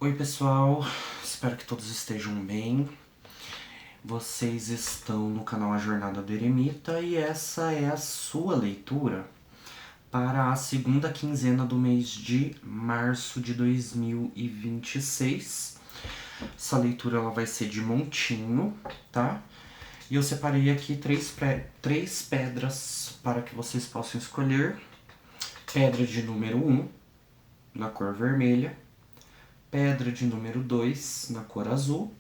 Oi pessoal, espero que todos estejam bem. Vocês estão no canal A Jornada do Eremita e essa é a sua leitura para a segunda quinzena do mês de março de 2026. Essa leitura ela vai ser de montinho, tá? E eu separei aqui três pedras para que vocês possam escolher. Pedra de número 1, na cor vermelha. Pedra de número 2, na cor azul.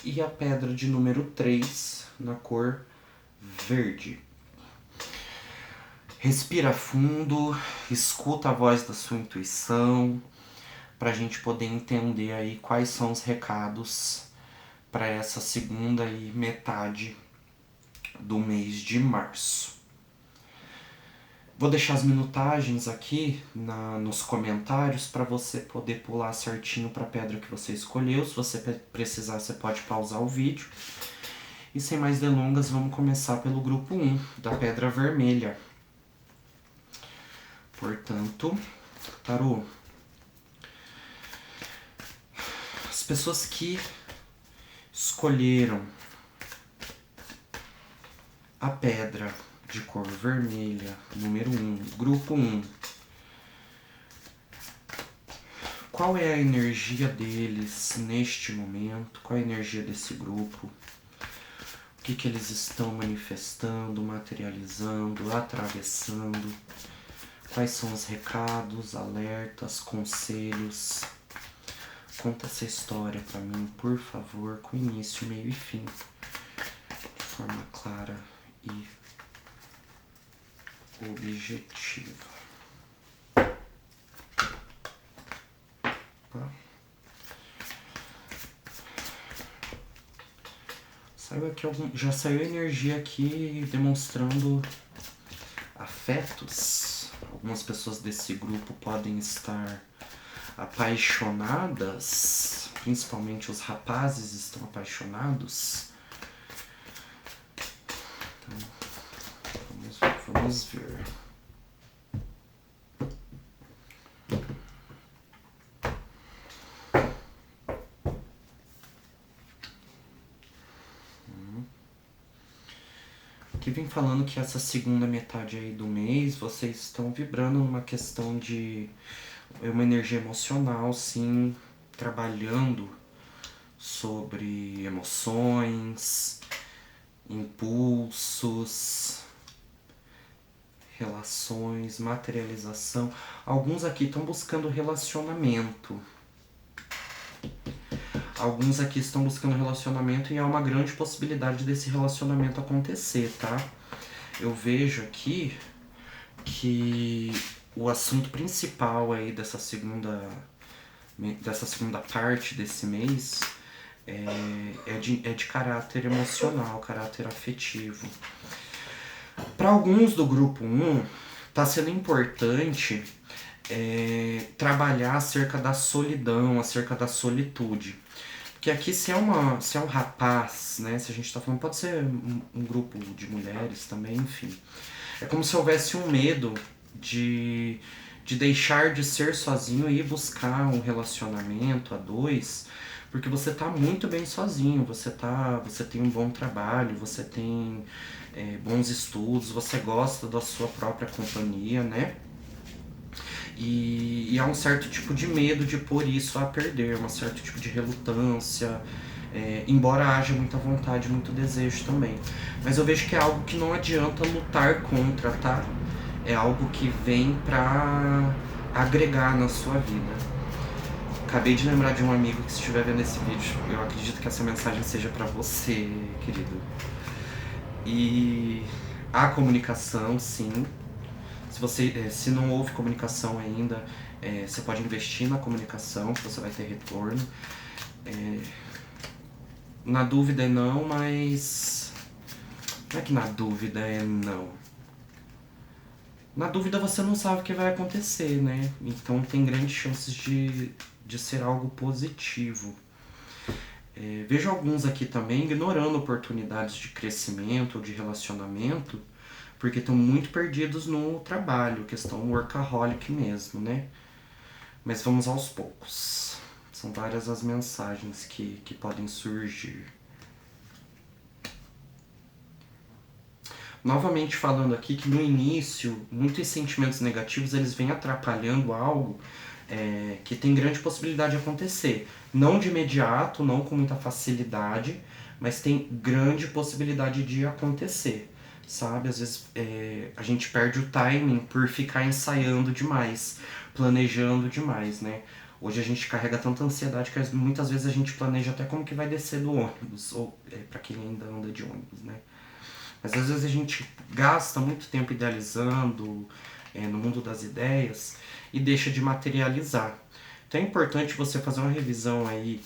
E a pedra de número 3, na cor verde. Respira fundo, escuta a voz da sua intuição, para a gente poder entender aí quais são os recados para essa segunda e metade do mês de março. Vou deixar as minutagens aqui nos comentários para você poder pular certinho para a pedra que você escolheu. Se você precisar, você pode pausar o vídeo. E sem mais delongas, vamos começar pelo grupo 1, da pedra vermelha. Portanto, tarô, as pessoas que escolheram a pedra de cor vermelha, número 1, grupo 1, qual é a energia deles neste momento? Qual é a energia desse grupo? O que eles estão manifestando, materializando, atravessando? Quais são os recados, alertas, conselhos? Conta essa história pra mim, por favor, com início, meio e fim, de forma clara e objetiva. Tá? Já saiu energia aqui demonstrando afetos. Algumas pessoas desse grupo podem estar apaixonadas, principalmente os rapazes estão apaixonados. Então, vamos ver. Aqui vem falando que essa segunda metade aí do mês vocês estão vibrando numa questão de uma energia emocional, sim, trabalhando sobre emoções, impulsos, relações, materialização. Alguns aqui estão buscando relacionamento. Alguns aqui estão buscando relacionamento e há uma grande possibilidade desse relacionamento acontecer, tá? Eu vejo aqui que o assunto principal aí dessa segunda parte desse mês é de caráter emocional, caráter afetivo. Para alguns do grupo 1, está sendo importante trabalhar acerca da solidão, acerca da solitude. Porque aqui se é um rapaz, né? Se a gente tá falando, pode ser um grupo de mulheres também, enfim. É como se houvesse um medo de deixar de ser sozinho e ir buscar um relacionamento a dois, porque você tá muito bem sozinho, você tem um bom trabalho, você tem bons estudos, você gosta da sua própria companhia, né? E há um certo tipo de medo de pôr isso a perder, um certo tipo de relutância, embora haja muita vontade, muito desejo também. Mas eu vejo que é algo que não adianta lutar contra, tá? É algo que vem pra agregar na sua vida. Acabei de lembrar de um amigo que, se estiver vendo esse vídeo, eu acredito que essa mensagem seja pra você, querido. E a comunicação, sim. Se não houve comunicação ainda, você pode investir na comunicação, que você vai ter retorno. Na dúvida é não, mas... Não é que na dúvida é não. Na dúvida você não sabe o que vai acontecer, né? Então tem grandes chances de ser algo positivo. Vejo alguns aqui também ignorando oportunidades de crescimento ou de relacionamento, porque estão muito perdidos no trabalho, questão workaholic mesmo, né? Mas vamos aos poucos. São várias as mensagens que podem surgir. Novamente falando aqui que no início, muitos sentimentos negativos eles vêm atrapalhando algo que tem grande possibilidade de acontecer. Não de imediato, não com muita facilidade, mas tem grande possibilidade de acontecer, sabe? Às vezes a gente perde o timing por ficar ensaiando demais, planejando demais, né? Hoje a gente carrega tanta ansiedade que muitas vezes a gente planeja até como que vai descer do ônibus, ou para quem ainda anda de ônibus, né? Mas às vezes a gente gasta muito tempo idealizando no mundo das ideias e deixa de materializar. Então é importante você fazer uma revisão aí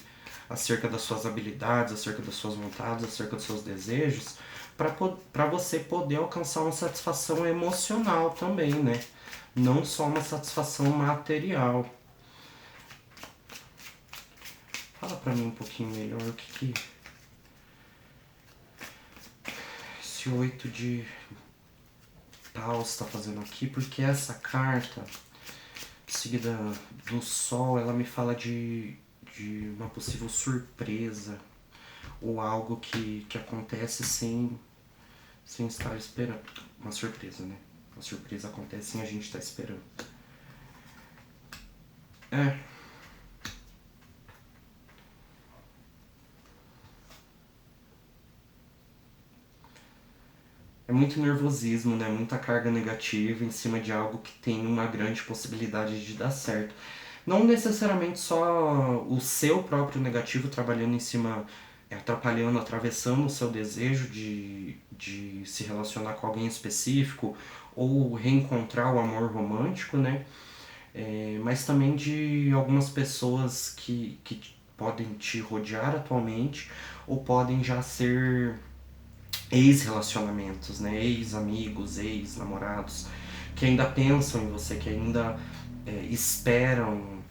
acerca das suas habilidades, acerca das suas vontades, acerca dos seus desejos, para você poder alcançar uma satisfação emocional também, né? Não só uma satisfação material. Fala pra mim um pouquinho melhor o que esse 8 de paus está fazendo aqui, porque essa carta, seguida do sol, ela me fala de uma possível surpresa, ou algo que acontece sem estar esperando. Uma surpresa, né? Uma surpresa acontece sem a gente estar esperando. É muito nervosismo, né? Muita carga negativa em cima de algo que tem uma grande possibilidade de dar certo. Não necessariamente só o seu próprio negativo trabalhando em cima, atrapalhando, atravessando o seu desejo de se relacionar com alguém específico ou reencontrar o amor romântico, né? Mas também de algumas pessoas que podem te rodear atualmente ou podem já ser ex-relacionamentos, né? Ex-amigos, ex-namorados, que ainda pensam em você, que ainda esperam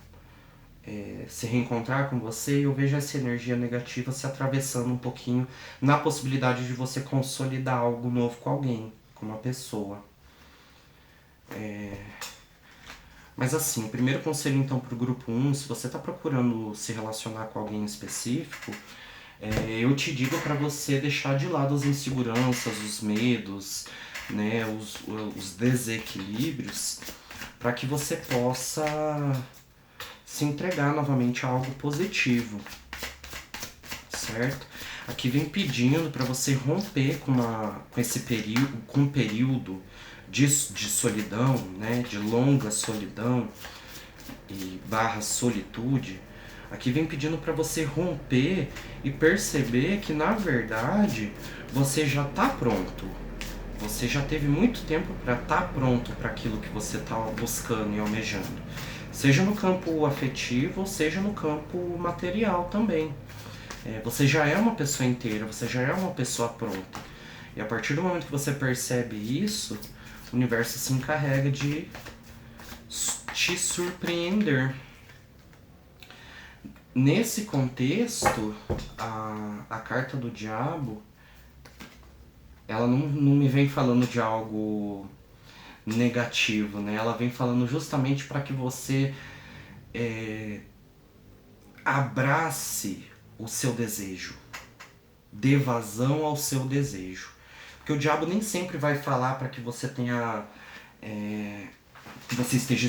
se reencontrar com você, e eu vejo essa energia negativa se atravessando um pouquinho na possibilidade de você consolidar algo novo com alguém, com uma pessoa. Mas assim, primeiro conselho então pro grupo 1, se você está procurando se relacionar com alguém específico, eu te digo para você deixar de lado as inseguranças, os medos, né, os desequilíbrios, para que você possa se entregar novamente a algo positivo, certo? Aqui vem pedindo para você romper com esse período, com um período de solidão, né, de longa solidão e barra solitude. Aqui vem pedindo para você romper e perceber que na verdade você já está pronto. Você já teve muito tempo para estar pronto para aquilo que você está buscando e almejando. Seja no campo afetivo, ou seja no campo material também. Você já é uma pessoa inteira, você já é uma pessoa pronta. E a partir do momento que você percebe isso, o universo se encarrega de te surpreender. Nesse contexto, a carta do diabo, ela não me vem falando de algo negativo, né? Ela vem falando justamente para que você abrace o seu desejo, dê vazão ao seu desejo. Porque o diabo nem sempre vai falar para que você tenha... que você esteja...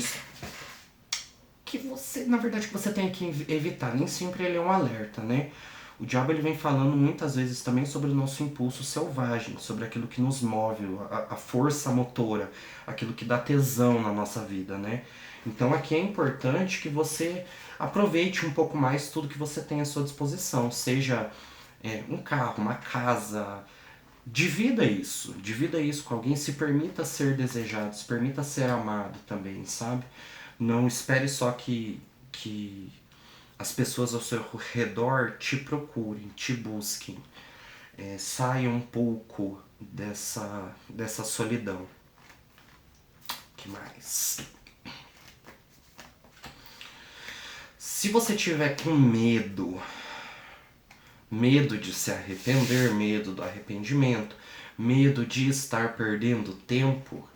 que você, na verdade, que você tenha que evitar. Nem sempre ele é um alerta, né? O diabo ele vem falando muitas vezes também sobre o nosso impulso selvagem, sobre aquilo que nos move, a força motora, aquilo que dá tesão na nossa vida, né? Então aqui é importante que você aproveite um pouco mais tudo que você tem à sua disposição, seja um carro, uma casa, divida isso com alguém, se permita ser desejado, se permita ser amado também, sabe? Não espere só que as pessoas ao seu redor te procurem, te busquem. Saia um pouco dessa solidão. Que mais? Se você tiver com medo de se arrepender, medo do arrependimento, medo de estar perdendo tempo,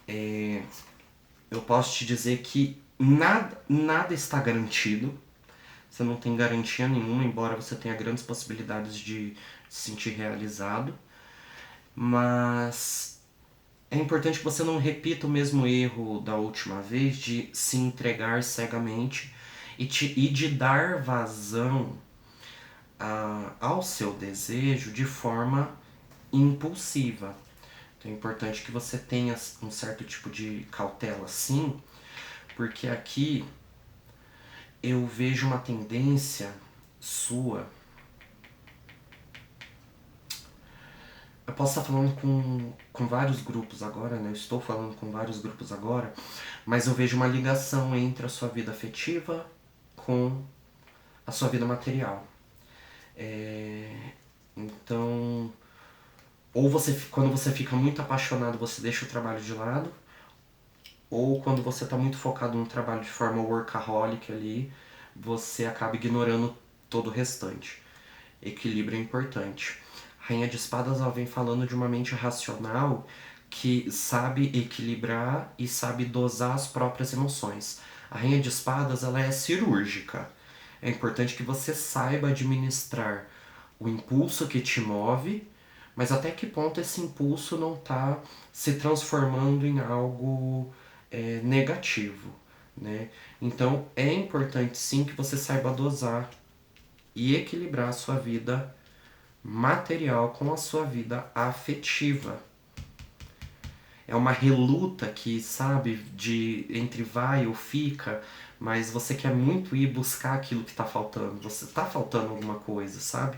eu posso te dizer que nada está garantido, Você não tem garantia nenhuma, embora você tenha grandes possibilidades de se sentir realizado. Mas é importante que você não repita o mesmo erro da última vez de se entregar cegamente e de dar vazão ao seu desejo de forma impulsiva. Então é importante que você tenha um certo tipo de cautela, sim, porque aqui eu vejo uma tendência sua. Eu posso estar falando com vários grupos agora, né? Eu estou falando com vários grupos agora, mas eu vejo uma ligação entre a sua vida afetiva com a sua vida material. Então, ou você, quando você fica muito apaixonado, você deixa o trabalho de lado, ou quando você está muito focado no trabalho de forma workaholic ali, você acaba ignorando todo o restante. Equilíbrio é importante. A Rainha de Espadas, ela vem falando de uma mente racional que sabe equilibrar e sabe dosar as próprias emoções. A Rainha de Espadas, ela é cirúrgica. É importante que você saiba administrar o impulso que te move, mas até que ponto esse impulso não está se transformando em algo negativo, né? Então é importante sim que você saiba dosar e equilibrar a sua vida material com a sua vida afetiva. É uma reluta que, sabe, de entre vai ou fica, mas você quer muito ir buscar aquilo que está faltando. Você está faltando alguma coisa, sabe?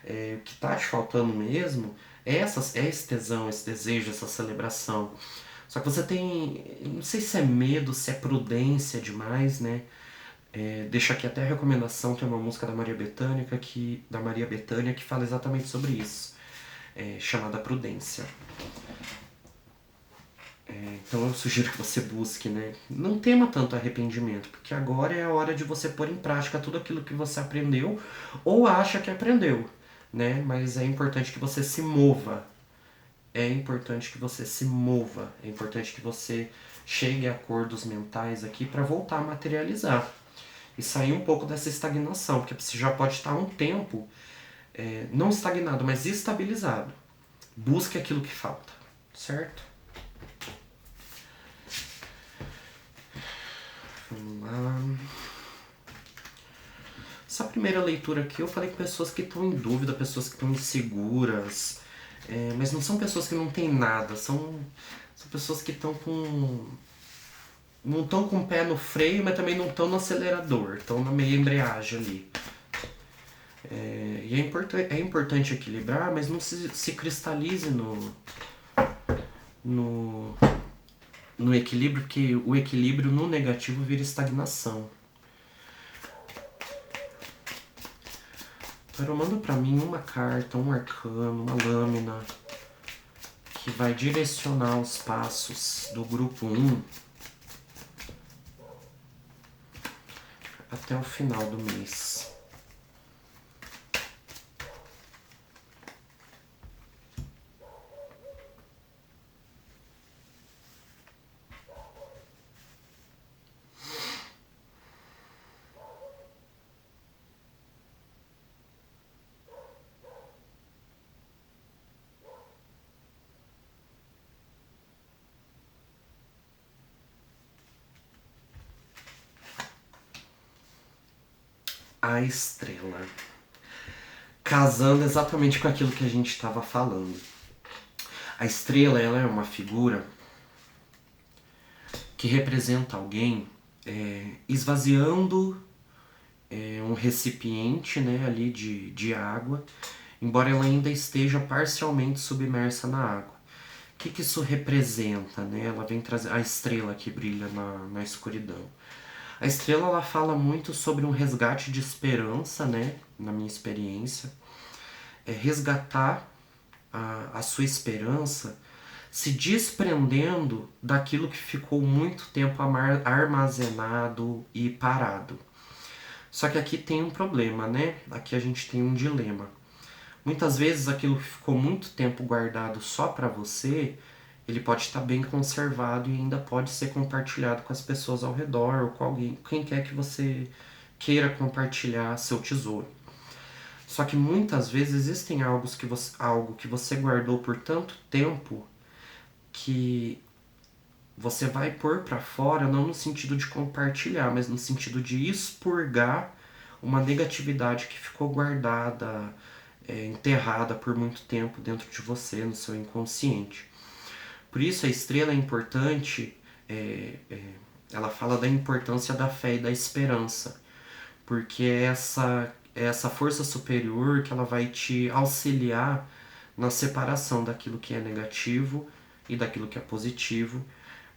O que está te faltando mesmo é esse tesão, esse desejo, essa celebração. Só que você tem, não sei se é medo, se é prudência demais, né? Deixo aqui até a recomendação, tem uma música da Maria Bethânia que fala exatamente sobre isso, chamada Prudência. Então eu sugiro que você busque, né? Não tema tanto arrependimento, porque agora é a hora de você pôr em prática tudo aquilo que você aprendeu ou acha que aprendeu, né? Mas é importante que você se mova. É importante que você se mova. É importante que você chegue a acordos mentais aqui para voltar a materializar. E sair um pouco dessa estagnação, porque você já pode estar um tempo, não estagnado, mas estabilizado. Busque aquilo que falta, certo? Vamos lá. Essa primeira leitura aqui eu falei com pessoas que estão em dúvida, pessoas que estão inseguras, mas não são pessoas que não têm nada, são pessoas que estão com. Não estão com o pé no freio, mas também não estão no acelerador, estão na meia embreagem ali. E é importante equilibrar, mas não se cristalize no equilíbrio, porque o equilíbrio no negativo vira estagnação. Pero manda pra mim uma carta, um arcano, uma lâmina que vai direcionar os passos do grupo 1 até o final do mês. A estrela. Casando exatamente com aquilo que a gente estava falando. A estrela, ela é uma figura que representa alguém esvaziando um recipiente, né, ali de água, embora ela ainda esteja parcialmente submersa na água. O que isso representa, né? Ela vem trazer a estrela que brilha na escuridão. A estrela, ela fala muito sobre um resgate de esperança, né? Na minha experiência. Resgatar a sua esperança se desprendendo daquilo que ficou muito tempo armazenado e parado. Só que aqui tem um problema, né? Aqui a gente tem um dilema. Muitas vezes aquilo que ficou muito tempo guardado só para você, ele pode estar bem conservado e ainda pode ser compartilhado com as pessoas ao redor ou com alguém, quem quer queira compartilhar seu tesouro. Só que muitas vezes existem algo que você guardou por tanto tempo que você vai pôr para fora, não no sentido de compartilhar, mas no sentido de expurgar uma negatividade que ficou guardada, enterrada por muito tempo dentro de você, no seu inconsciente. Por isso a estrela é importante, ela fala da importância da fé e da esperança, porque é essa força superior que ela vai te auxiliar na separação daquilo que é negativo e daquilo que é positivo,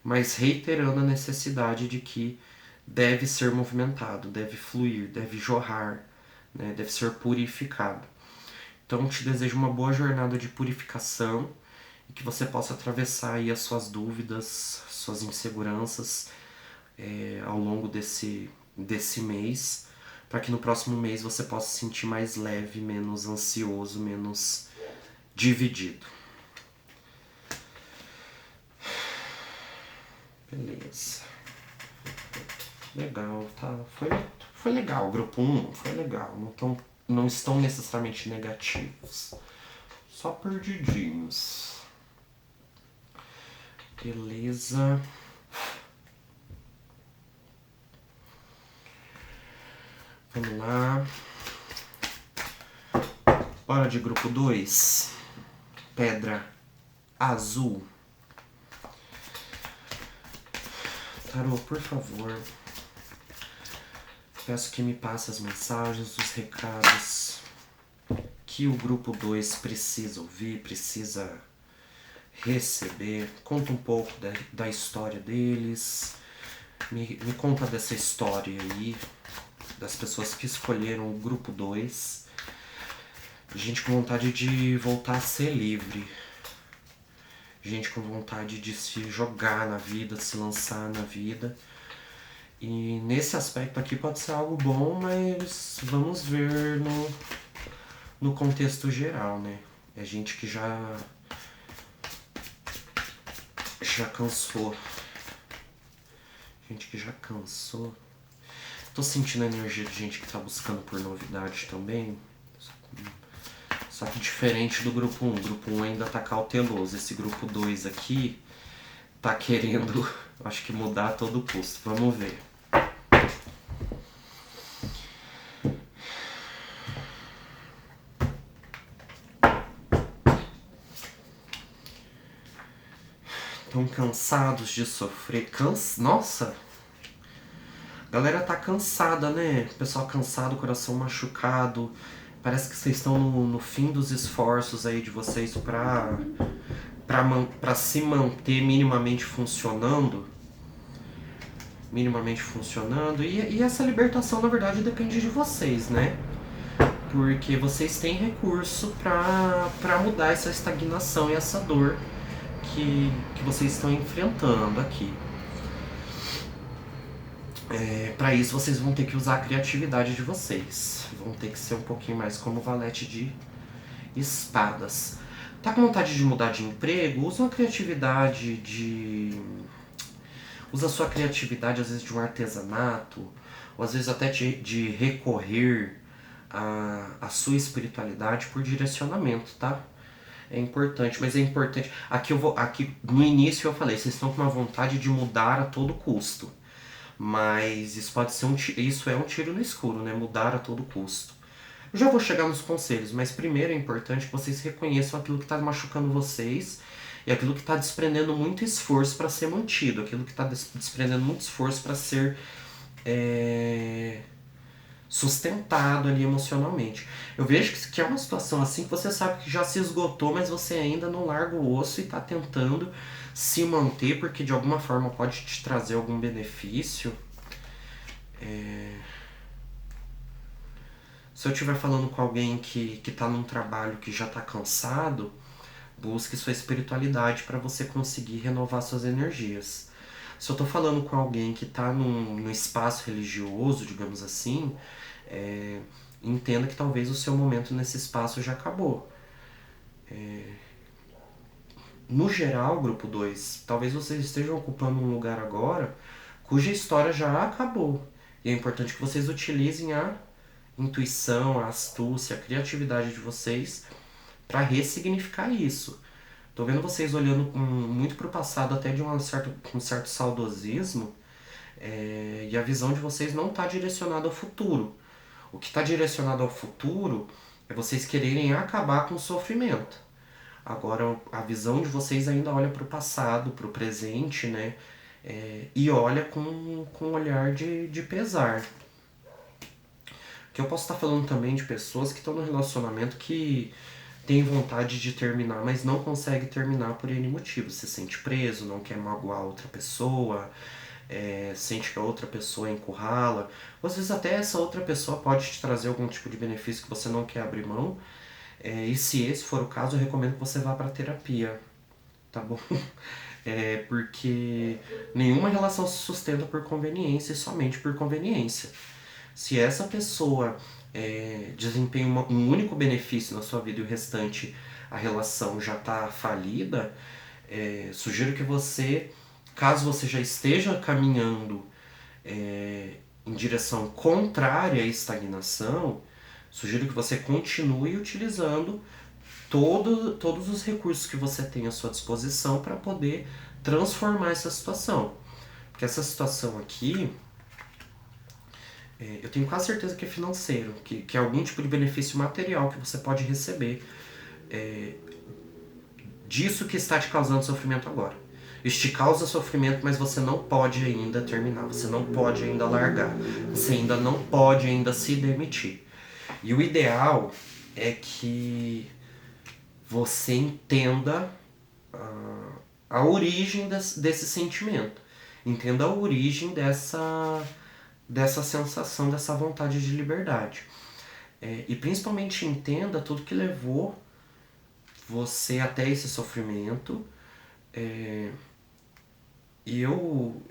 mas reiterando a necessidade de que deve ser movimentado, deve fluir, deve jorrar, né, deve ser purificado. Então te desejo uma boa jornada de purificação e que você possa atravessar aí as suas dúvidas, suas inseguranças ao longo desse mês, para que no próximo mês você possa se sentir mais leve, menos ansioso, menos dividido. Beleza. Legal, tá? Foi legal. O grupo 1 foi legal. Não estão necessariamente negativos. Só perdidinhos. Beleza. Vamos lá. Bora de grupo 2. Pedra azul. Tarô, por favor, peço que me passe as mensagens, os recados que o grupo 2 precisa ouvir, precisa receber. Conta um pouco da história deles, me conta dessa história aí, das pessoas que escolheram o grupo 2. Gente com vontade de voltar a ser livre. Gente com vontade de se jogar na vida, de se lançar na vida. E nesse aspecto aqui pode ser algo bom, mas vamos ver no contexto geral, né? É gente que já cansou. Gente que já cansou. Tô sentindo a energia de gente que tá buscando por novidade também. Só que diferente do grupo 1. O grupo 1 ainda tá cauteloso. Esse grupo 2 aqui tá querendo, acho que mudar a todo custo. Vamos ver. Estão cansados de sofrer. Nossa! A galera tá cansada, né? O pessoal cansado, coração machucado. Parece que vocês estão no fim dos esforços aí de vocês pra se manter minimamente funcionando. E essa libertação, na verdade, depende de vocês, né? Porque vocês têm recurso pra mudar essa estagnação e essa dor que vocês estão enfrentando aqui. Para isso vocês vão ter que usar a criatividade de vocês. Vão ter que ser um pouquinho mais como o valete de espadas. Tá com vontade de mudar de emprego? Usa a criatividade Usa a sua criatividade, às vezes, de um artesanato, ou às vezes até de recorrer à sua espiritualidade por direcionamento, tá? É importante, mas é importante. Aqui no início eu falei, vocês estão com uma vontade de mudar a todo custo. Mas isso pode ser isso é um tiro no escuro, né? Mudar a todo custo. Eu já vou chegar nos conselhos, mas primeiro é importante que vocês reconheçam aquilo que está machucando vocês e aquilo que está desprendendo muito esforço para ser mantido, aquilo que está desprendendo muito esforço para ser sustentado ali emocionalmente. Eu vejo que é uma situação assim que você sabe que já se esgotou, mas você ainda não larga o osso e está tentando se manter porque de alguma forma pode te trazer algum benefício. Se eu estiver falando com alguém que está num trabalho que já está cansado, busque sua espiritualidade para você conseguir renovar suas energias. Se eu estou falando com alguém que está num espaço religioso, digamos assim, entenda que talvez o seu momento nesse espaço já acabou. No geral, grupo 2, talvez vocês estejam ocupando um lugar agora cuja história já acabou. E é importante que vocês utilizem a intuição, a astúcia, a criatividade de vocês para ressignificar isso. Tô vendo vocês olhando muito pro passado, até de um certo saudosismo, e a visão de vocês não está direcionada ao futuro. O que está direcionado ao futuro é vocês quererem acabar com o sofrimento. Agora, a visão de vocês ainda olha para o passado, para o presente, né? E olha com um olhar de pesar. Que eu posso estar falando também de pessoas que estão no relacionamento que tem vontade de terminar, mas não consegue terminar por N motivos. Se sente preso, não quer magoar outra pessoa, sente que a outra pessoa encurrala. Ou às vezes até essa outra pessoa pode te trazer algum tipo de benefício que você não quer abrir mão. E se esse for o caso, eu recomendo que você vá para terapia, tá bom? Porque nenhuma relação se sustenta por conveniência e somente por conveniência. Se essa pessoa desempenha um único benefício na sua vida e o restante a relação já está falida, sugiro que você, caso você já esteja caminhando em direção contrária à estagnação, sugiro que você continue utilizando todos os recursos que você tem à sua disposição para poder transformar essa situação. Porque essa situação aqui, eu tenho quase certeza que é financeiro, que é algum tipo de benefício material que você pode receber disso que está te causando sofrimento agora. Isso te causa sofrimento, mas você não pode ainda terminar, você não pode ainda largar, você ainda não pode ainda se demitir. E o ideal é que você entenda a origem desse sentimento. Entenda a origem dessa sensação, dessa vontade de liberdade. E principalmente entenda tudo que levou você até esse sofrimento. E eu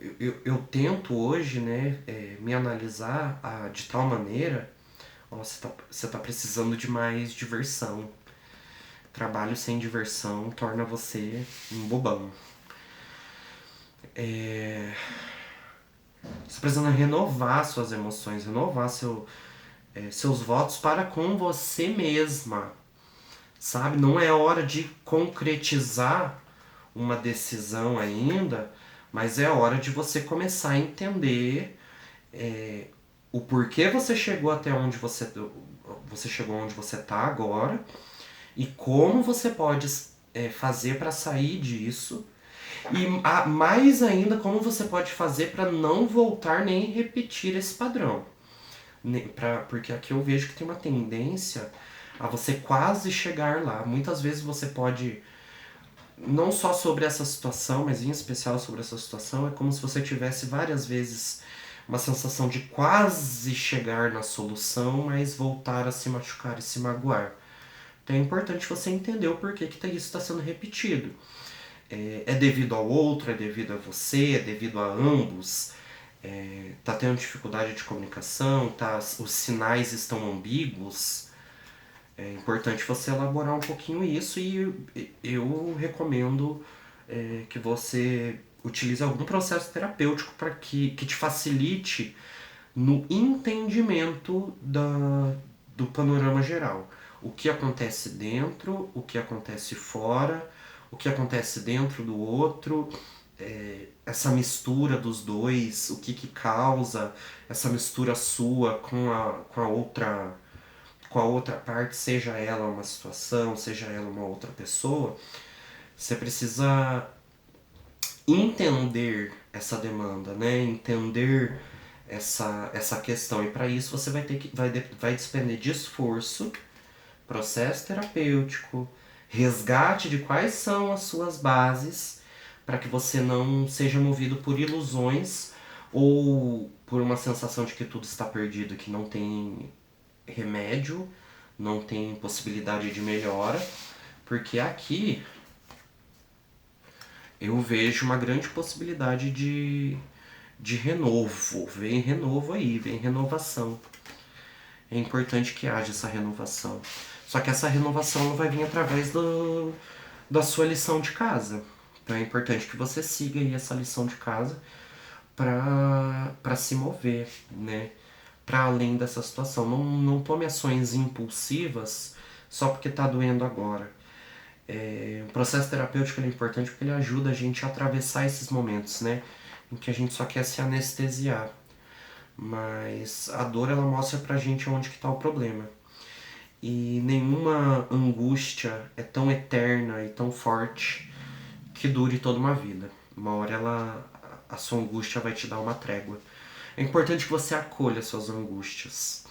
tento hoje, né, me analisar de tal maneira. Você tá precisando de mais diversão. Trabalho sem diversão torna você um bobão. Você tá precisando renovar suas emoções, renovar seus votos para com você mesma. Sabe? Não é hora de concretizar uma decisão ainda, mas é hora de você começar a entender o porquê você chegou até onde você chegou onde você está agora e como você pode fazer para sair disso e mais ainda como você pode fazer para não voltar nem repetir esse padrão. Porque aqui eu vejo que tem uma tendência a você quase chegar lá. Muitas vezes você pode, não só sobre essa situação, mas em especial sobre essa situação, é como se você tivesse várias vezes uma sensação de quase chegar na solução, mas voltar a se machucar e se magoar. Então é importante você entender o porquê que isso está sendo repetido. É devido ao outro, é devido a você, é devido a ambos. Tá tendo dificuldade de comunicação, os sinais estão ambíguos. É importante você elaborar um pouquinho isso e eu recomendo que você utilize algum processo terapêutico para que te facilite no entendimento do panorama geral. O que acontece dentro, o que acontece fora, o que acontece dentro do outro, essa mistura dos dois, o que causa essa mistura sua com a outra parte, seja ela uma situação, seja ela uma outra pessoa. Você precisa entender essa demanda, né? Entender essa questão. E para isso você vai despender de esforço, processo terapêutico, resgate de quais são as suas bases, para que você não seja movido por ilusões ou por uma sensação de que tudo está perdido, que não tem remédio, não tem possibilidade de melhora, porque aqui eu vejo uma grande possibilidade de renovo. Vem renovo aí, vem renovação. É importante que haja essa renovação. Só que essa renovação não vai vir através da sua lição de casa. Então é importante que você siga aí essa lição de casa para se mover, né? Para além dessa situação. Não tome ações impulsivas só porque tá doendo agora. O processo terapêutico é importante porque ele ajuda a gente a atravessar esses momentos, né? Em que a gente só quer se anestesiar. Mas a dor, ela mostra pra gente onde que tá o problema. E nenhuma angústia é tão eterna e tão forte que dure toda uma vida. Uma hora a sua angústia vai te dar uma trégua. É importante que você acolha suas angústias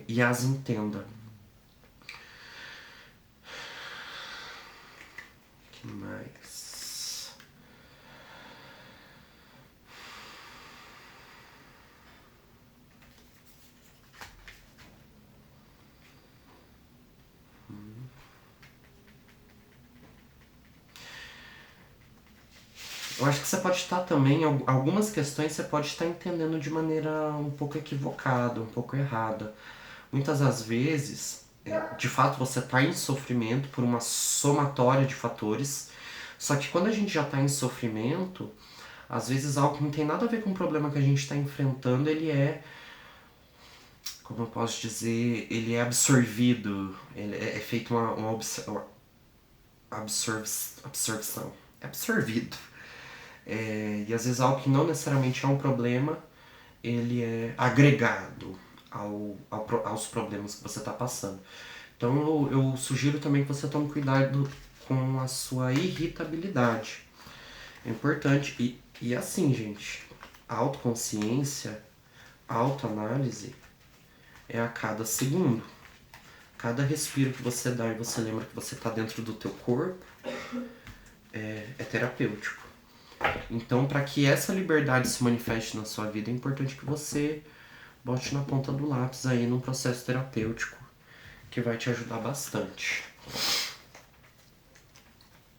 e as entenda. O que mais? Eu acho que você pode estar também, algumas questões você pode estar entendendo de maneira um pouco equivocada, um pouco errada. Muitas das vezes, de fato, você está em sofrimento por uma somatória de fatores, só que quando a gente já está em sofrimento, às vezes algo que não tem nada a ver com o problema que a gente está enfrentando, ele é, como eu posso dizer, ele é absorvido, ele é feito uma absorção, é absorvido. E às vezes algo que não necessariamente é um problema, ele é agregado aos problemas que você está passando. Então eu sugiro também que você tome cuidado com a sua irritabilidade. É importante. E assim, gente, autoconsciência, autoanálise é a cada segundo. Cada respiro que você dá e você lembra que você está dentro do teu corpo é terapêutico. Então, para que essa liberdade se manifeste na sua vida, é importante que você bote na ponta do lápis aí num processo terapêutico que vai te ajudar bastante.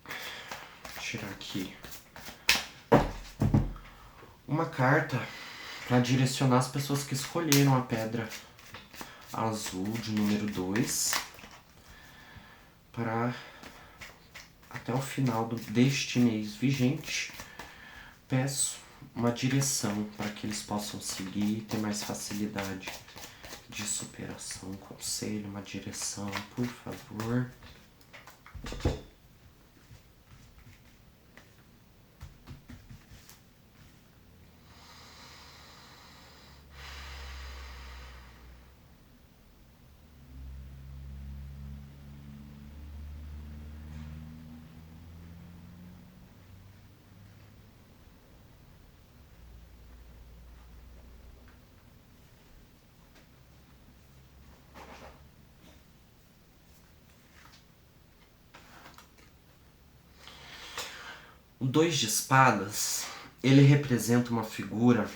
Vou tirar aqui uma carta para direcionar as pessoas que escolheram a pedra azul de número 2 para até o final deste mês vigente. Peço uma direção para que eles possam seguir e ter mais facilidade de superação. Um conselho, uma direção, por favor. O 2 de espadas, ele representa uma figura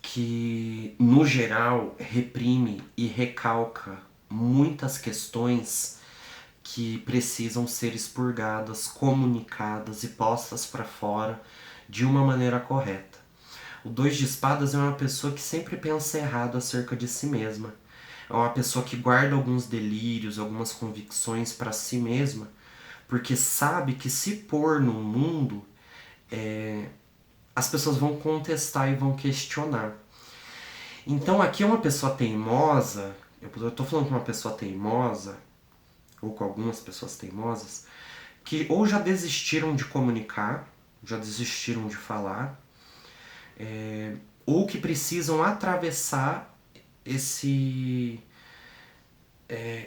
que, no geral, reprime e recalca muitas questões que precisam ser expurgadas, comunicadas e postas para fora de uma maneira correta. O 2 de espadas é uma pessoa que sempre pensa errado acerca de si mesma. É uma pessoa que guarda alguns delírios, algumas convicções para si mesma, porque sabe que se pôr no mundo, as pessoas vão contestar e vão questionar. Então aqui é uma pessoa teimosa, eu estou falando com uma pessoa teimosa, ou com algumas pessoas teimosas, que ou já desistiram de comunicar, já desistiram de falar, ou que precisam atravessar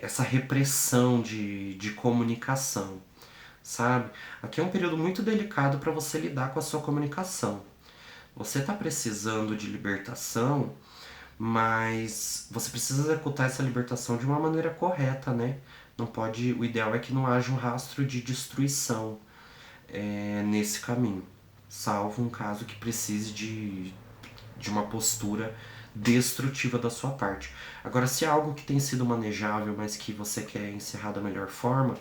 essa repressão de comunicação, sabe? Aqui é um período muito delicado para você lidar com a sua comunicação. Você está precisando de libertação, mas você precisa executar essa libertação de uma maneira correta, né? Não pode, o ideal é que não haja um rastro de destruição nesse caminho, salvo um caso que precise de uma postura destrutiva da sua parte. Agora, se é algo que tem sido manejável, mas que você quer encerrar da melhor forma,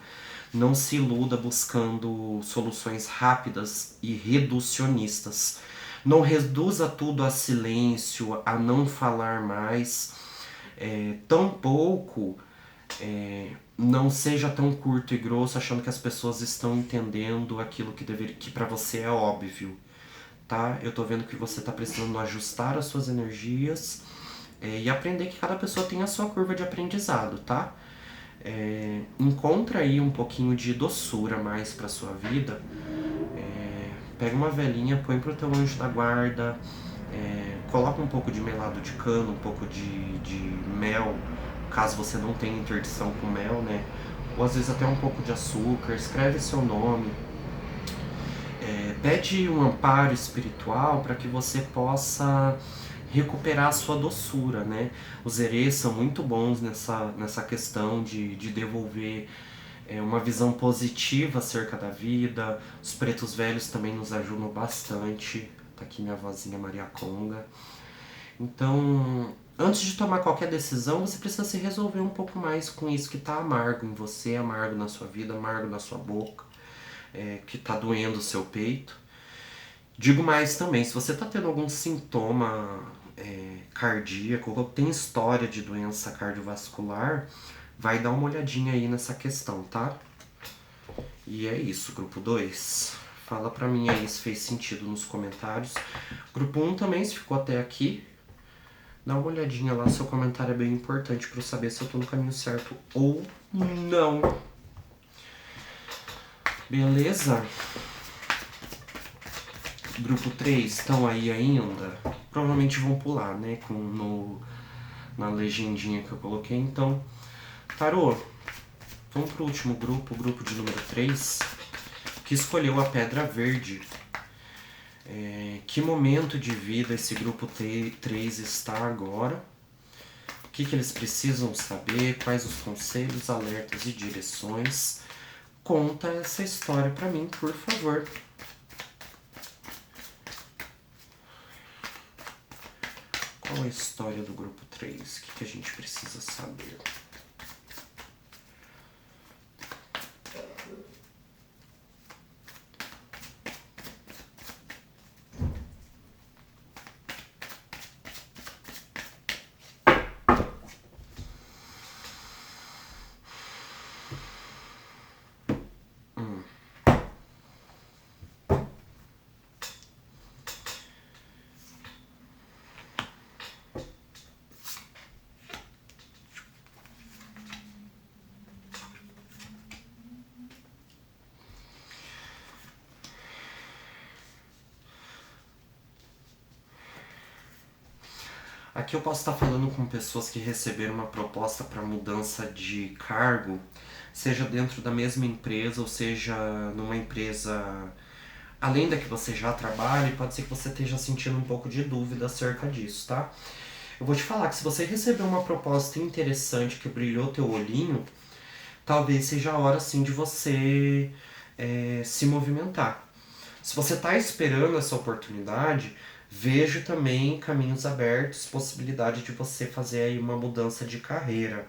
não se iluda buscando soluções rápidas e reducionistas. Não reduza tudo a silêncio, a não falar mais. Tampouco não seja tão curto e grosso achando que as pessoas estão entendendo aquilo que para você é óbvio. tá? Eu tô vendo que você tá precisando ajustar as suas energias e aprender que cada pessoa tem a sua curva de aprendizado, tá? Encontra aí um pouquinho de doçura mais pra sua vida. Pega uma velinha, põe pro teu anjo da guarda, coloca um pouco de melado de cana, um pouco de mel, caso você não tenha interdição com mel, né? Ou às vezes até um pouco de açúcar, escreve seu nome, pede um amparo espiritual para que você possa recuperar a sua doçura, né? Os erês são muito bons nessa questão de devolver uma visão positiva acerca da vida. Os pretos velhos também nos ajudam bastante. Tá aqui minha vozinha Maria Conga. Então, antes de tomar qualquer decisão, você precisa se resolver um pouco mais com isso que tá amargo em você, amargo na sua vida, amargo na sua boca, que tá doendo o seu peito. Digo mais também, se você tá tendo algum sintoma cardíaco ou tem história de doença cardiovascular, vai dar uma olhadinha aí nessa questão, tá? E é isso, grupo 2. Fala pra mim aí se fez sentido nos comentários. Grupo 1 também, se ficou até aqui, dá uma olhadinha lá, seu comentário é bem importante pra eu saber se eu tô no caminho certo ou não. Beleza? Grupo 3 estão aí ainda? Provavelmente vão pular, né? Na legendinha que eu coloquei. Então, tarô, vamos pro último grupo, o grupo de número 3, que escolheu a pedra verde. Que momento de vida esse grupo 3 está agora? O que eles precisam saber? Quais os conselhos, alertas e direções? Conta essa história pra mim, por favor. Qual é a história do grupo 3? O que a gente precisa saber? Aqui eu posso estar falando com pessoas que receberam uma proposta para mudança de cargo, seja dentro da mesma empresa ou seja numa empresa além da que você já trabalha, e pode ser que você esteja sentindo um pouco de dúvida acerca disso, tá? Eu vou te falar que se você recebeu uma proposta interessante que brilhou teu olhinho, talvez seja a hora sim de você se movimentar. Se você está esperando essa oportunidade, vejo também caminhos abertos, possibilidade de você fazer aí uma mudança de carreira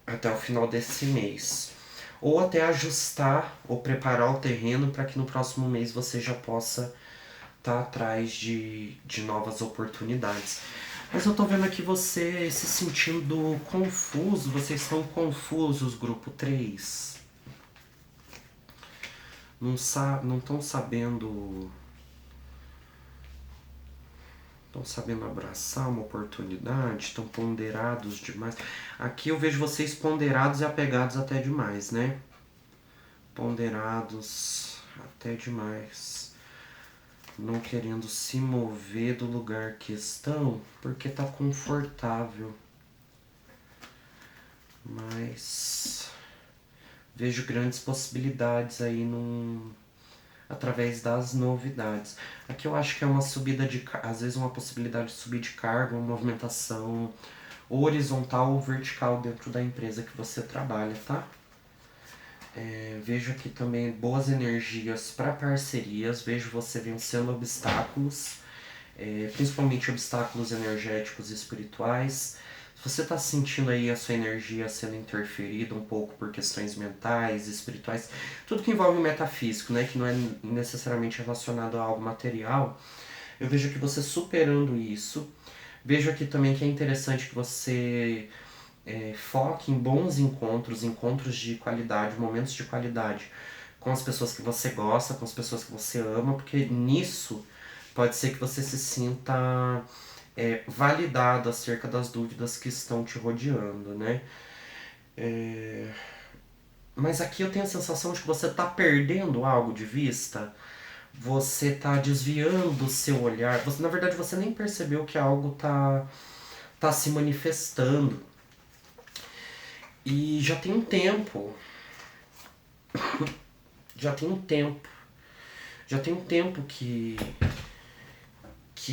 até o final desse mês. Ou até ajustar ou preparar o terreno para que no próximo mês você já possa estar atrás de novas oportunidades. Mas eu tô vendo aqui você se sentindo confuso, vocês estão confusos, grupo 3. Não estão sabendo. Estão sabendo abraçar uma oportunidade, estão ponderados demais. Aqui eu vejo vocês ponderados e apegados até demais, né? Ponderados até demais. Não querendo se mover do lugar que estão, porque tá confortável. Mas vejo grandes possibilidades aí através das novidades. Aqui eu acho que é uma subida às vezes uma possibilidade de subir de cargo, uma movimentação horizontal ou vertical dentro da empresa que você trabalha, tá? Vejo aqui também boas energias para parcerias, vejo você vencendo obstáculos, principalmente obstáculos energéticos e espirituais. Se você está sentindo aí a sua energia sendo interferida um pouco por questões mentais, espirituais, tudo que envolve metafísico, né, que não é necessariamente relacionado a algo material, eu vejo que você superando isso. Vejo aqui também que é interessante que você foque em bons encontros de qualidade, momentos de qualidade com as pessoas que você gosta, com as pessoas que você ama, porque nisso pode ser que você se sinta validado acerca das dúvidas que estão te rodeando, né? Mas aqui eu tenho a sensação de que você está perdendo algo de vista, você está desviando o seu olhar, na verdade você nem percebeu que algo tá se manifestando. E já tem um tempo, já tem um tempo que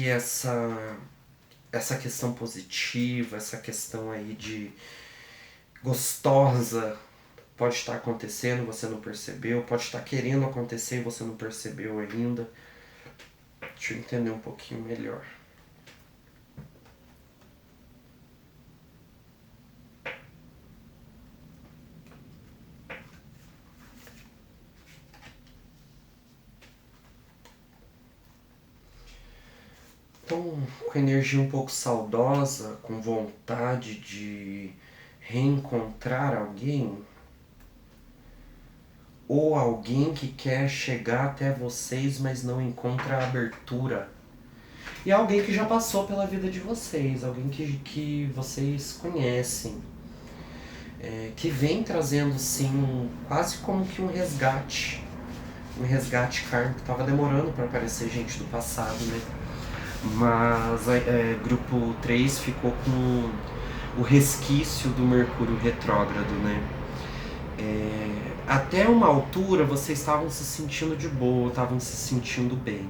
essa questão positiva, essa questão aí de gostosa pode estar acontecendo, você não percebeu, pode estar querendo acontecer e você não percebeu ainda. Deixa eu entender um pouquinho melhor. Então, com energia um pouco saudosa, com vontade de reencontrar alguém, ou alguém que quer chegar até vocês, mas não encontra a abertura. E alguém que já passou pela vida de vocês, alguém que vocês conhecem, que vem trazendo sim quase como que um resgate kármico. Tava demorando para aparecer gente do passado, né? Mas grupo 3 ficou com o resquício do Mercúrio retrógrado, né? Até uma altura vocês estavam se sentindo de boa, estavam se sentindo bem.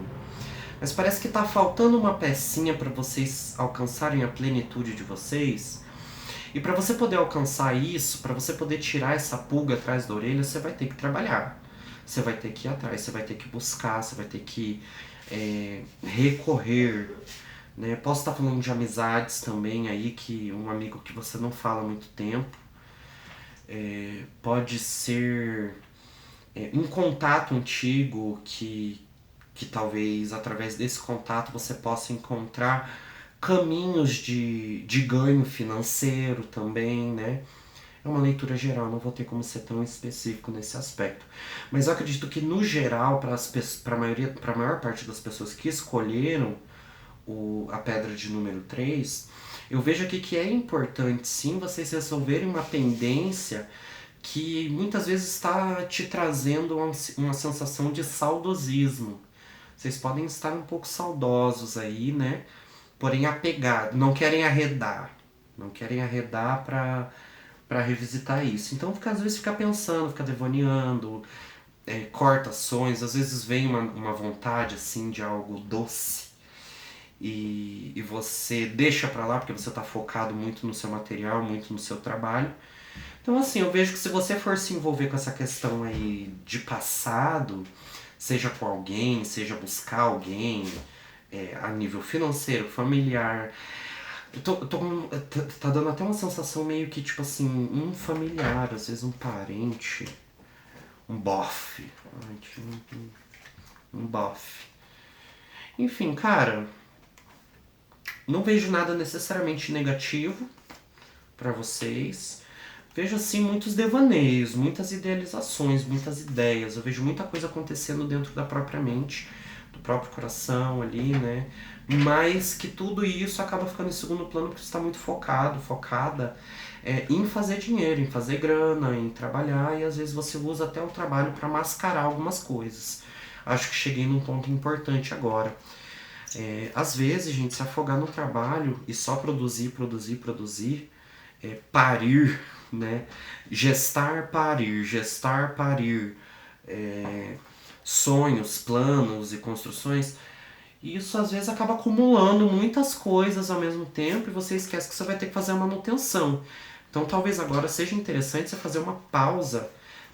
Mas parece que tá faltando uma pecinha para vocês alcançarem a plenitude de vocês. E para você poder alcançar isso, para você poder tirar essa pulga atrás da orelha, você vai ter que trabalhar. Você vai ter que ir atrás, você vai ter que buscar, você vai ter que recorrer. Né? Posso estar falando de amizades também aí, que um amigo que você não fala há muito tempo. Pode ser um contato antigo que talvez através desse contato você possa encontrar caminhos de ganho financeiro também, né? É uma leitura geral, não vou ter como ser tão específico nesse aspecto. Mas eu acredito que, no geral, para a maior parte das pessoas que escolheram a pedra de número 3, eu vejo aqui que é importante, sim, vocês resolverem uma pendência que muitas vezes está te trazendo uma sensação de saudosismo. Vocês podem estar um pouco saudosos aí, né? Porém apegados, não querem arredar. Não querem arredar para revisitar isso. Então às vezes fica pensando, fica devaneando, corta ações, às vezes vem uma vontade assim de algo doce e você deixa pra lá porque você tá focado muito no seu material, muito no seu trabalho. Então assim, eu vejo que se você for se envolver com essa questão aí de passado, seja com alguém, seja buscar alguém, a nível financeiro, familiar. Tá dando até uma sensação meio que, tipo assim, um familiar, às vezes um parente, um bofe. Um bofe. Enfim, cara, não vejo nada necessariamente negativo pra vocês. Vejo assim muitos devaneios, muitas idealizações, muitas ideias. Eu vejo muita coisa acontecendo dentro da própria mente, do próprio coração ali, né? Mas que tudo isso acaba ficando em segundo plano porque você está muito focada em fazer dinheiro, em fazer grana, em trabalhar, e às vezes você usa até o trabalho para mascarar algumas coisas. Acho que cheguei num ponto importante agora. Às vezes, gente, se afogar no trabalho e só produzir, parir, né? Gestar, parir, sonhos, planos e construções. E isso às vezes acaba acumulando muitas coisas ao mesmo tempo e você esquece que você vai ter que fazer a manutenção. Então talvez agora seja interessante você fazer uma pausa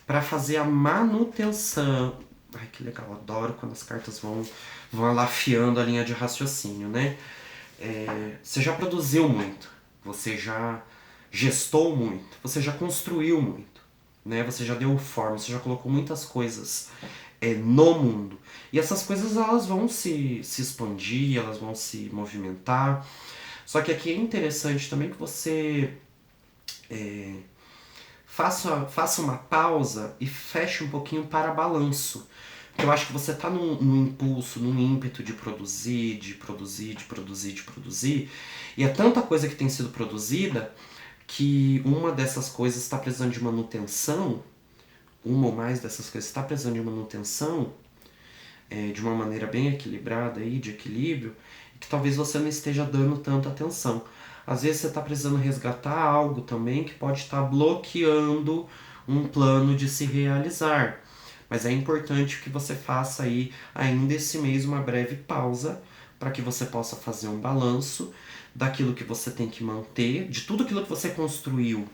para fazer a manutenção. Ai, que legal, adoro quando as cartas vão alafiando a linha de raciocínio, né? Você já produziu muito, você já gestou muito, você já construiu muito, né? Você já deu forma, você já colocou muitas coisas no mundo. E essas coisas elas vão se expandir, elas vão se movimentar. Só que aqui é interessante também que você faça uma pausa e feche um pouquinho para balanço. Porque eu acho que você tá num impulso, num ímpeto de produzir, e é tanta coisa que tem sido produzida que uma dessas coisas está precisando de manutenção, uma ou mais dessas coisas está precisando de manutenção, de uma maneira bem equilibrada aí, de equilíbrio, e que talvez você não esteja dando tanta atenção. Às vezes você está precisando resgatar algo também que pode estar bloqueando um plano de se realizar. Mas é importante que você faça aí ainda esse mês uma breve pausa para que você possa fazer um balanço daquilo que você tem que manter, de tudo aquilo que você construiu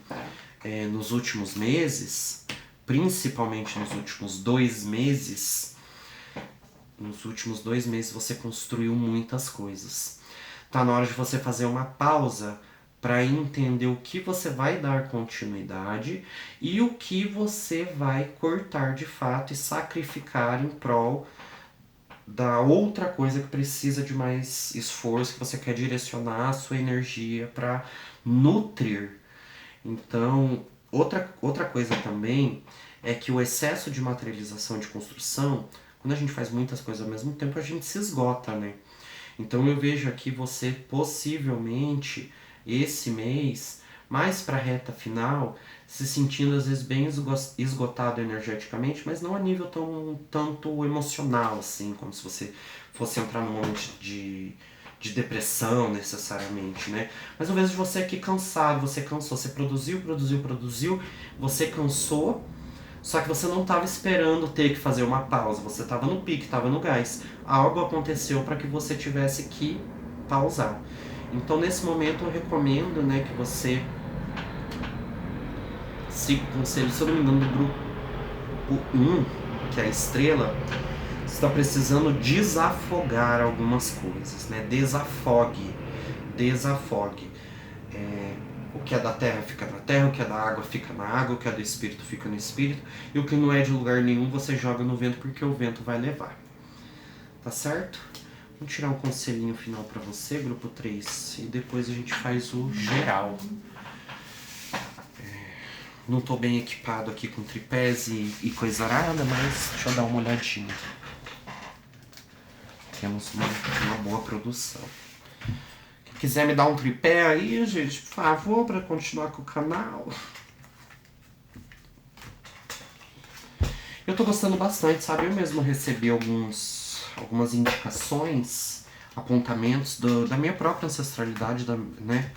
nos últimos meses, principalmente nos últimos 2 meses. Nos últimos 2 meses você construiu muitas coisas. Tá na hora de você fazer uma pausa para entender o que você vai dar continuidade e o que você vai cortar de fato e sacrificar em prol da outra coisa que precisa de mais esforço, que você quer direcionar a sua energia para nutrir. Então, outra coisa também é que o excesso de materialização de construção, quando a gente faz muitas coisas ao mesmo tempo, a gente se esgota, né? Então eu vejo aqui você possivelmente esse mês, mais para a reta final, se sentindo às vezes bem esgotado energeticamente, mas não a nível tanto emocional assim, como se você fosse entrar num momento de depressão necessariamente, né? Mas eu vejo você aqui cansado, você cansou, você produziu, você cansou, só que você não estava esperando ter que fazer uma pausa, você estava no pique, estava no gás. Algo aconteceu para que você tivesse que pausar. Então nesse momento eu recomendo, né, que você siga o conselho, se eu não me engano, do grupo 1, que é a estrela, está precisando desafogar algumas coisas, né? Desafogue. O que é da terra fica na terra, o que é da água fica na água, o que é do espírito fica no espírito, e o que não é de lugar nenhum você joga no vento porque o vento vai levar. Tá certo? Vou tirar um conselhinho final pra você, grupo 3, e depois a gente faz o geral. Não tô bem equipado aqui com tripés e coisa arada, mas deixa eu dar uma olhadinha. Temos uma boa produção. Quem quiser me dar um tripé aí, gente, por favor, pra continuar com o canal. Eu tô gostando bastante, sabe? Eu mesmo recebi algumas indicações, apontamentos da minha própria ancestralidade, né?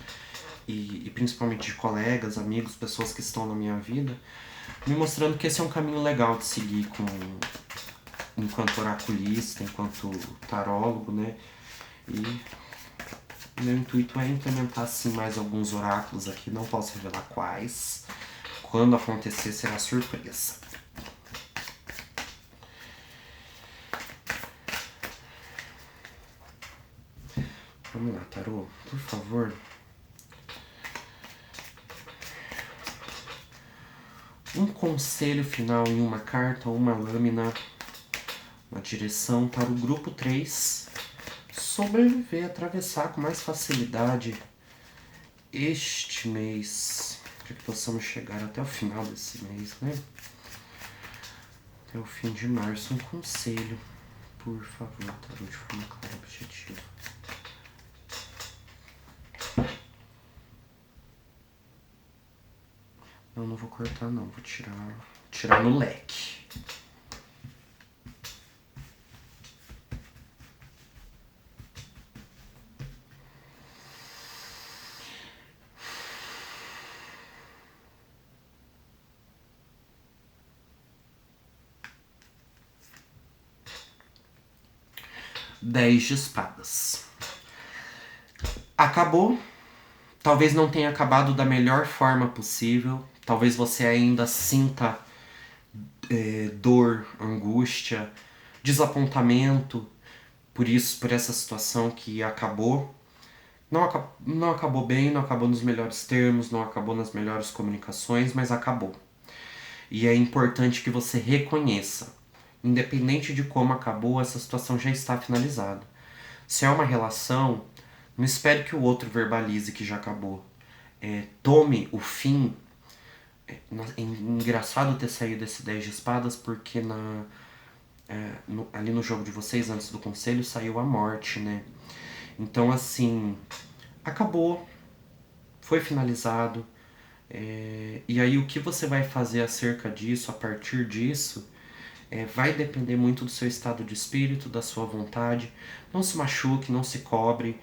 E principalmente de colegas, amigos, pessoas que estão na minha vida, me mostrando que esse é um caminho legal de seguir enquanto oraculista, enquanto tarólogo, né? E meu intuito é implementar assim mais alguns oráculos aqui, não posso revelar quais. Quando acontecer será surpresa. Vamos lá, tarô, por favor. Um conselho final em uma carta ou uma lâmina, uma direção para o grupo 3 sobreviver, atravessar com mais facilidade este mês, para que possamos chegar até o final desse mês, né? Até o fim de março. Um conselho, por favor, tarô, de forma clara e objetiva. Não vou cortar não, vou tirar no leque. Dez de espadas. Acabou. Talvez não tenha acabado da melhor forma possível. Talvez você ainda sinta dor, angústia, desapontamento por essa situação que acabou. Não acabou bem, não acabou nos melhores termos, não acabou nas melhores comunicações, mas acabou. E é importante que você reconheça, independente de como acabou, essa situação já está finalizada. Se é uma relação, não espere que o outro verbalize que já acabou. Tome o fim É engraçado ter saído esse 10 de espadas, porque ali no jogo de vocês, antes do conselho, saiu a morte, né? Então, assim, acabou, foi finalizado. E aí o que você vai fazer acerca disso, a partir disso, vai depender muito do seu estado de espírito, da sua vontade. Não se machuque, não se cobre.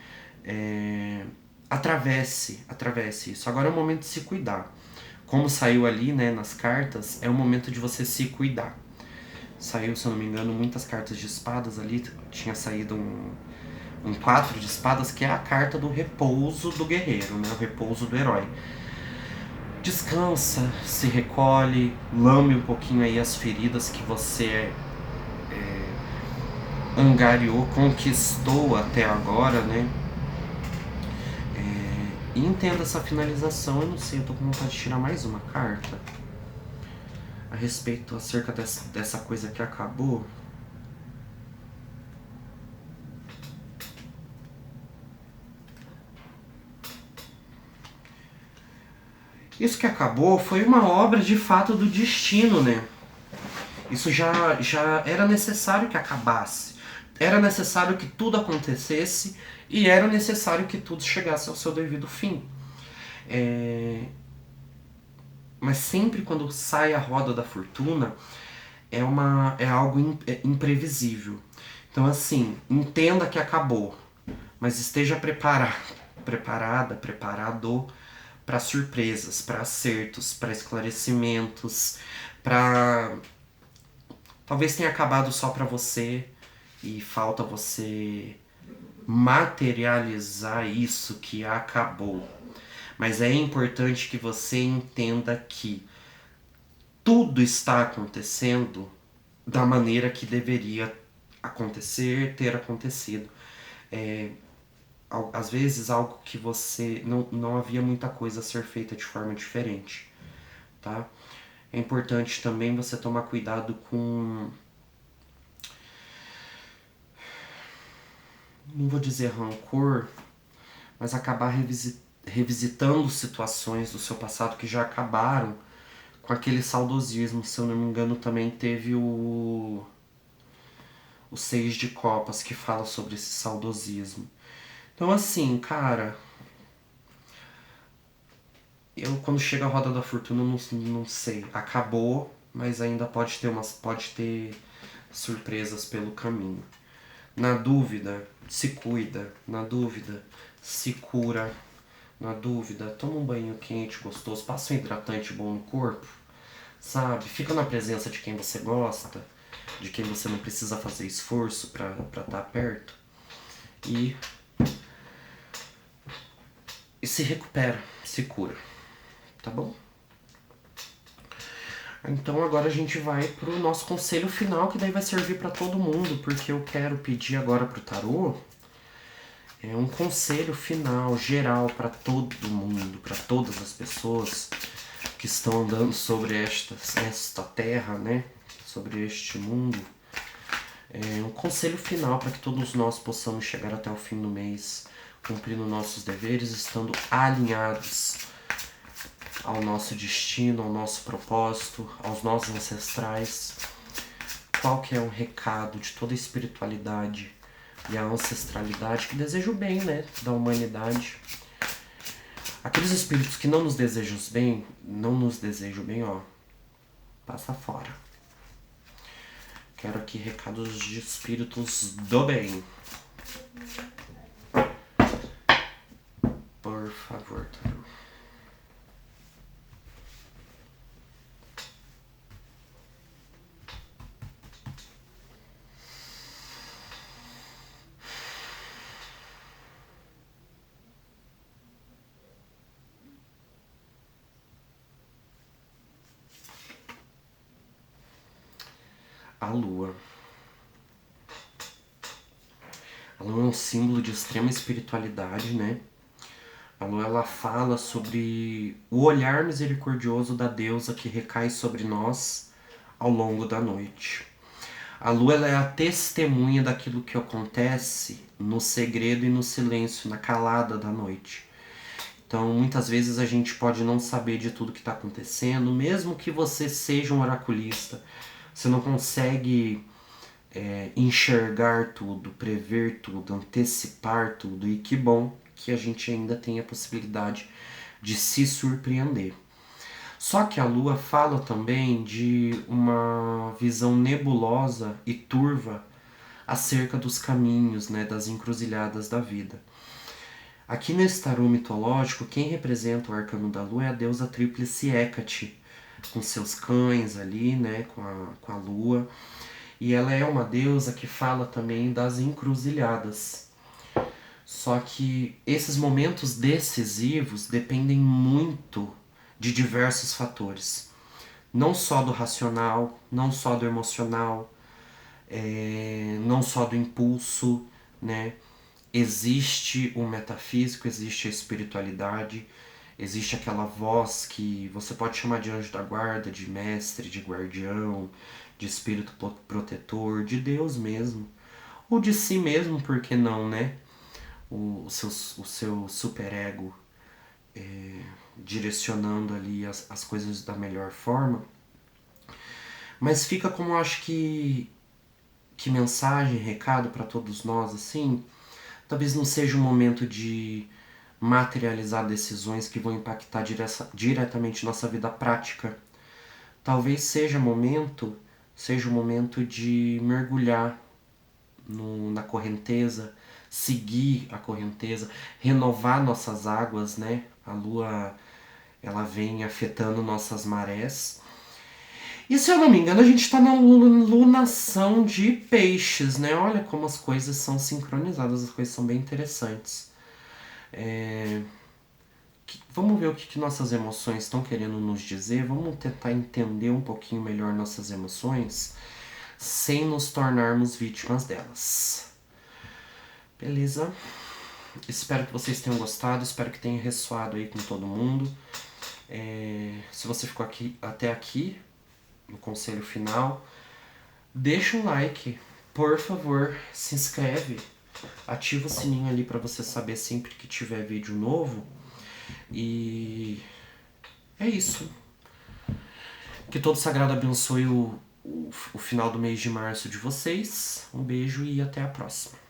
Atravesse isso. Agora é o momento de se cuidar. Como saiu ali, né, nas cartas, é o momento de você se cuidar. Saiu, se eu não me engano, muitas cartas de espadas ali. Tinha saído um 4 de espadas, que é a carta do repouso do guerreiro, né? O repouso do herói. Descansa, se recolhe, lame um pouquinho aí as feridas que você angariou, conquistou até agora, né? E entenda essa finalização. Eu não sei, eu tô com vontade de tirar mais uma carta a respeito, acerca dessa coisa que acabou. Isso que acabou foi uma obra de fato do destino, né? Isso já era necessário que acabasse. Era necessário que tudo acontecesse e era necessário que tudo chegasse ao seu devido fim. Mas sempre quando sai a roda da fortuna, é algo imprevisível. Então, assim, entenda que acabou, mas esteja preparado para surpresas, para acertos, para esclarecimentos, para talvez tenha acabado só para você e falta você materializar isso que acabou. Mas é importante que você entenda que tudo está acontecendo da maneira que deveria acontecer, ter acontecido. Às vezes algo que você não havia muita coisa a ser feita de forma diferente, tá? É importante também você tomar cuidado com, não vou dizer rancor, mas acabar revisitando situações do seu passado que já acabaram, com aquele saudosismo. Se eu não me engano, também teve o 6 de copas, que fala sobre esse saudosismo. Então, assim, cara, eu quando chega a roda da fortuna não sei. Acabou, mas ainda pode ter surpresas pelo caminho. Na dúvida, se cuida. Na dúvida, se cura. Na dúvida, toma um banho quente, gostoso. Passa um hidratante bom no corpo. Sabe? Fica na presença de quem você gosta. De quem você não precisa fazer esforço pra estar perto. E se recupera, se cura. Tá bom? Então agora a gente vai pro nosso conselho final, que daí vai servir para todo mundo, porque eu quero pedir agora pro tarô um conselho final, geral, para todo mundo, para todas as pessoas que estão andando sobre esta terra, né? Sobre este mundo. Um conselho final para que todos nós possamos chegar até o fim do mês cumprindo nossos deveres, estando alinhados ao nosso destino, ao nosso propósito, aos nossos ancestrais. Qual que é o recado de toda a espiritualidade e a ancestralidade que deseja o bem, né, da humanidade? Aqueles espíritos que não nos desejam bem, ó, passa fora. Quero aqui recados de espíritos do bem. Por favor, tarô. A lua. A lua é um símbolo de extrema espiritualidade, né? A lua, ela fala sobre o olhar misericordioso da deusa que recai sobre nós ao longo da noite. A lua, ela é a testemunha daquilo que acontece no segredo e no silêncio, na calada da noite. Então, muitas vezes a gente pode não saber de tudo que está acontecendo, mesmo que você seja um oraculista, você não consegue enxergar tudo, prever tudo, antecipar tudo, e que bom que a gente ainda tem a possibilidade de se surpreender. Só que a Lua fala também de uma visão nebulosa e turva acerca dos caminhos, né, das encruzilhadas da vida. Aqui nesse tarô mitológico, quem representa o arcano da Lua é a deusa tríplice Hecate, com seus cães ali, né, com a Lua. E ela é uma deusa que fala também das encruzilhadas. Só que esses momentos decisivos dependem muito de diversos fatores. Não só do racional, não só do emocional, não só do impulso, né? Existe o metafísico, existe a espiritualidade, existe aquela voz que você pode chamar de anjo da guarda, de mestre, de guardião, de espírito protetor, de Deus mesmo, ou de si mesmo, por que não, né? O seu superego direcionando ali as coisas da melhor forma. Mas fica como eu acho que mensagem, recado para todos nós, assim, talvez não seja um momento de materializar decisões que vão impactar diretamente nossa vida prática. Talvez seja um momento de mergulhar na correnteza, seguir a correnteza, renovar nossas águas, né? A Lua, ela vem afetando nossas marés. E se eu não me engano, a gente tá na lunação de peixes, né? Olha como as coisas são sincronizadas, as coisas são bem interessantes. Vamos ver o que nossas emoções estão querendo nos dizer, vamos tentar entender um pouquinho melhor nossas emoções, sem nos tornarmos vítimas delas. Beleza? Espero que vocês tenham gostado, espero que tenha ressoado aí com todo mundo. Se você ficou até aqui, no conselho final, deixa um like, por favor, se inscreve, ativa o sininho ali para você saber sempre que tiver vídeo novo. E é isso. Que todo sagrado abençoe o final do mês de março de vocês. Um beijo e até a próxima.